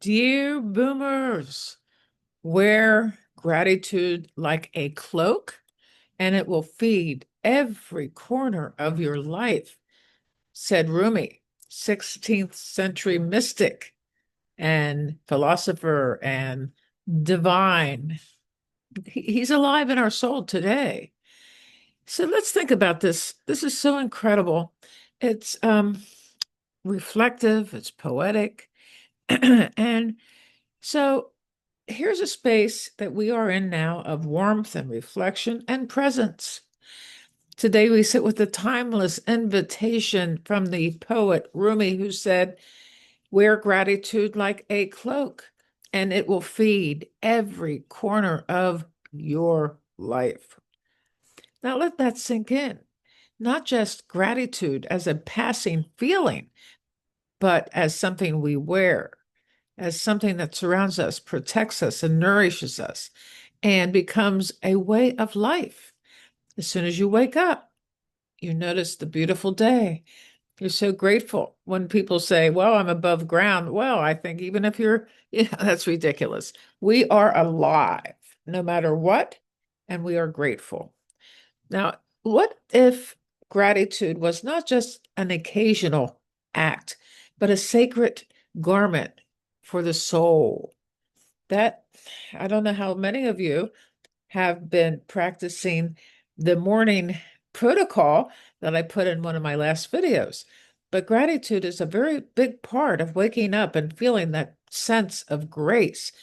Dear boomers, wear gratitude like a cloak, and it will feed every corner of your life, said Rumi, 16th century mystic and philosopher and divine. He's alive in our soul today. So let's think about this. This is so incredible. It's reflective, it's poetic, and so here's a space that we are in now of warmth and reflection and presence. Today we sit with the timeless invitation from the poet Rumi, who said, wear gratitude like a cloak, and it will feed every corner of your life. Now let that sink in. Not just gratitude as a passing feeling, but as something we wear, as something that surrounds us, protects us, and nourishes us, and becomes a way of life. As soon as you wake up, you notice the beautiful day. You're so grateful when people say, well, I'm above ground. Well, I think even if you're, that's ridiculous. We are alive no matter what, and we are grateful. Now, what if gratitude was not just an occasional act, but a sacred garment for the soul? That, I don't know how many of you have been practicing the morning protocol that I put in one of my last videos. But gratitude is a very big part of waking up and feeling that sense of grace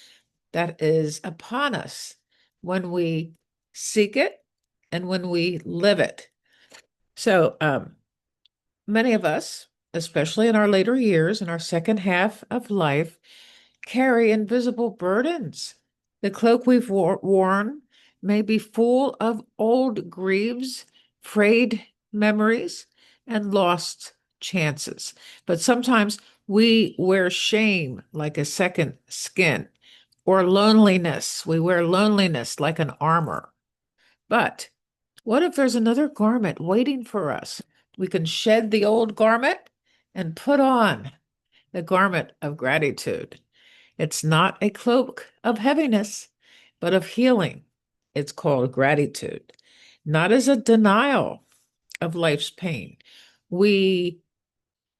that is upon us when we seek it and when we live it. So, many of us, especially in our later years, in our second half of life, carry invisible burdens. The cloak we've worn may be full of old griefs, frayed memories, and lost chances. But sometimes we wear shame like a second skin, or loneliness. We wear loneliness like an armor. But what if there's another garment waiting for us? We can shed the old garment and put on the garment of gratitude. It's not a cloak of heaviness, but of healing. It's called gratitude, not as a denial of life's pain. We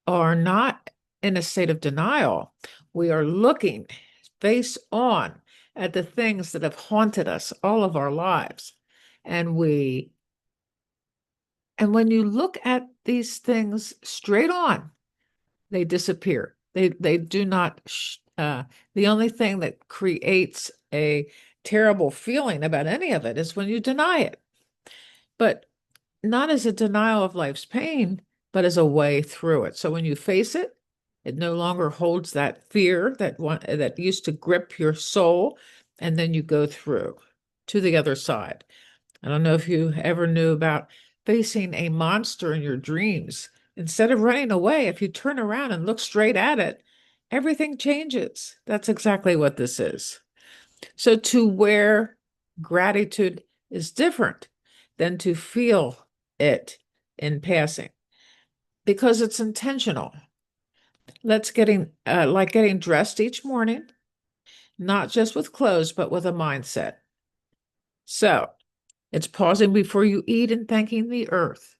are not in a state of denial. We are looking face on at the things that have haunted us all of our lives. And when you look at these things straight on, they disappear. They do not. The only thing that creates a terrible feeling about any of it is when you deny it, but not as a denial of life's pain, but as a way through it. So when you face it, it no longer holds that fear that used to grip your soul, and then you go through to the other side. I don't know if you ever knew about facing a monster in your dreams. Instead of running away, if you turn around and look straight at it, everything changes. That's exactly what this is. So to wear gratitude is different than to feel it in passing because it's intentional. Let's getting like getting dressed each morning, not just with clothes, but with a mindset. So it's pausing before you eat and thanking the earth.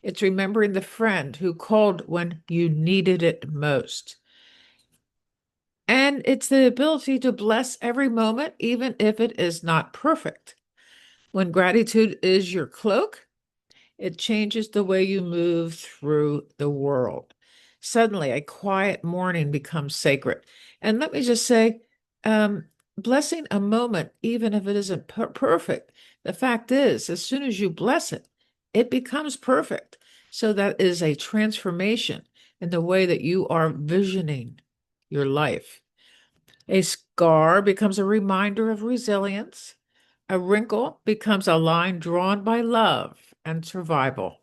It's remembering the friend who called when you needed it most. And it's the ability to bless every moment, even if it is not perfect. When gratitude is your cloak, it changes the way you move through the world. Suddenly, a quiet morning becomes sacred. And let me just say, blessing a moment, even if it isn't perfect, the fact is, as soon as you bless it, it becomes perfect. So that is a transformation in the way that you are visioning your life. A scar becomes a reminder of resilience. A wrinkle becomes a line drawn by love and survival.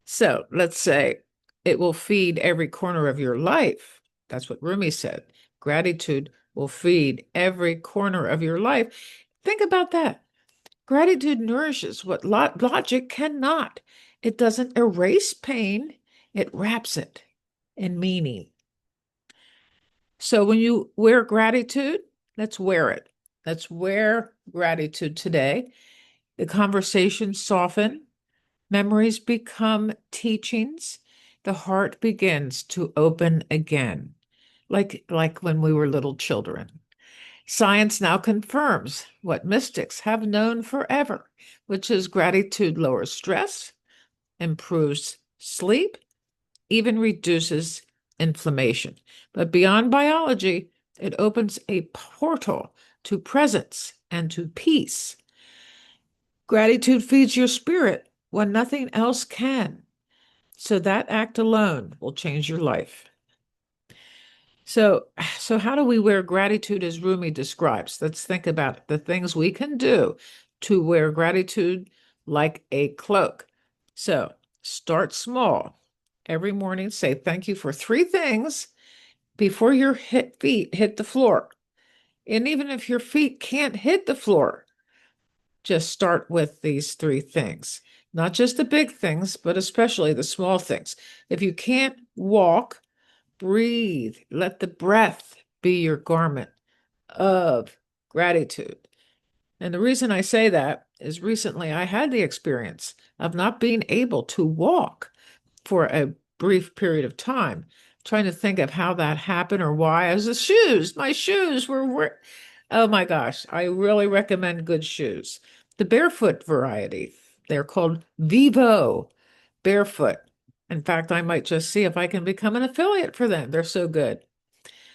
So let's say it will feed every corner of your life. That's what Rumi said. Gratitude will feed every corner of your life. Think about that. Gratitude nourishes what logic cannot. It doesn't erase pain, it wraps it in meaning. So when you wear gratitude, let's wear it. Let's wear gratitude today. The conversations soften, memories become teachings, the heart begins to open again, like when we were little children. Science now confirms what mystics have known forever, which is gratitude lowers stress, improves sleep, even reduces inflammation. But beyond biology, it opens a portal to presence and to peace. Gratitude feeds your spirit when nothing else can. So that act alone will change your life. So, so how do we wear gratitude as Rumi describes? Let's think about the things we can do to wear gratitude like a cloak. So, start small. Every morning, say thank you for three things before your feet hit the floor. And even if your feet can't hit the floor, just start with these three things. Not just the big things, but especially the small things. If you can't walk, breathe. Let the breath be your garment of gratitude. And the reason I say that is recently I had the experience of not being able to walk for a brief period of time, trying to think of how that happened or why. As the shoes, my shoes were, oh my gosh, I really recommend good shoes. The barefoot variety, they're called Vivo Barefoot. In fact, I might just see if I can become an affiliate for them. They're so good.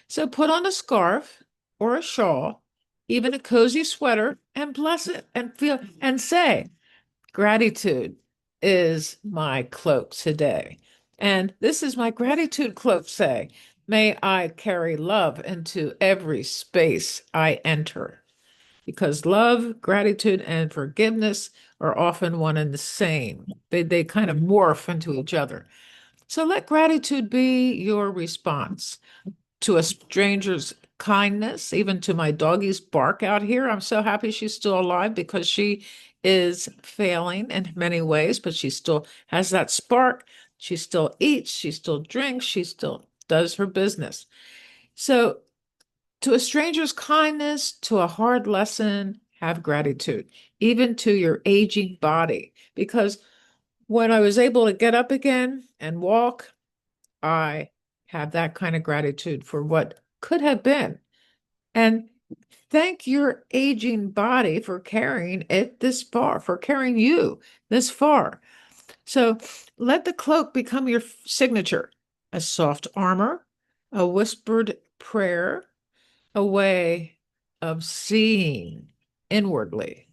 So put on a scarf or a shawl, even a cozy sweater, and bless it and feel and say, gratitude is my cloak today. And this is my gratitude cloak say. May I carry love into every space I enter. Because love, gratitude, and forgiveness are often one and the same. They kind of morph into each other. So let gratitude be your response to a stranger's kindness, even to my doggy's bark out here. I'm so happy she's still alive because she is failing in many ways, but she still has that spark. She still eats, she still drinks, she still does her business. So, to a stranger's kindness, to a hard lesson, have gratitude, even to your aging body. Because when I was able to get up again and walk, I have that kind of gratitude for what could have been. And thank your aging body for carrying it this far, for carrying you this far. So let the cloak become your signature, a soft armor, a whispered prayer, a way of seeing inwardly.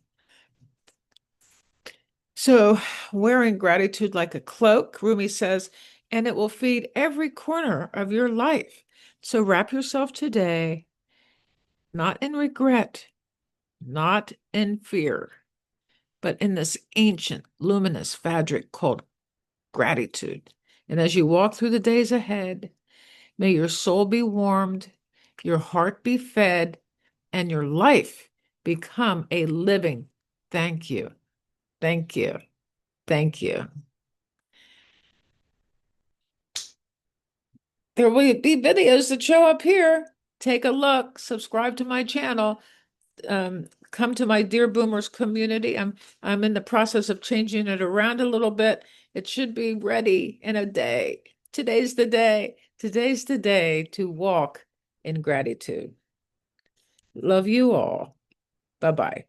So, wearing gratitude like a cloak, Rumi says, and it will feed every corner of your life. So, wrap yourself today, not in regret, not in fear, but in this ancient, luminous fabric called gratitude. And as you walk through the days ahead, may your soul be warmed, your heart be fed, and your life become a living thank you. Thank you. Thank you. There will be videos that show up here. Take a look, subscribe to my channel, come to my Dear Boomers community. I'm in the process of changing it around a little bit. It should be ready in a day. Today's the day. Today's the day to walk in gratitude. Love you all. Bye-bye.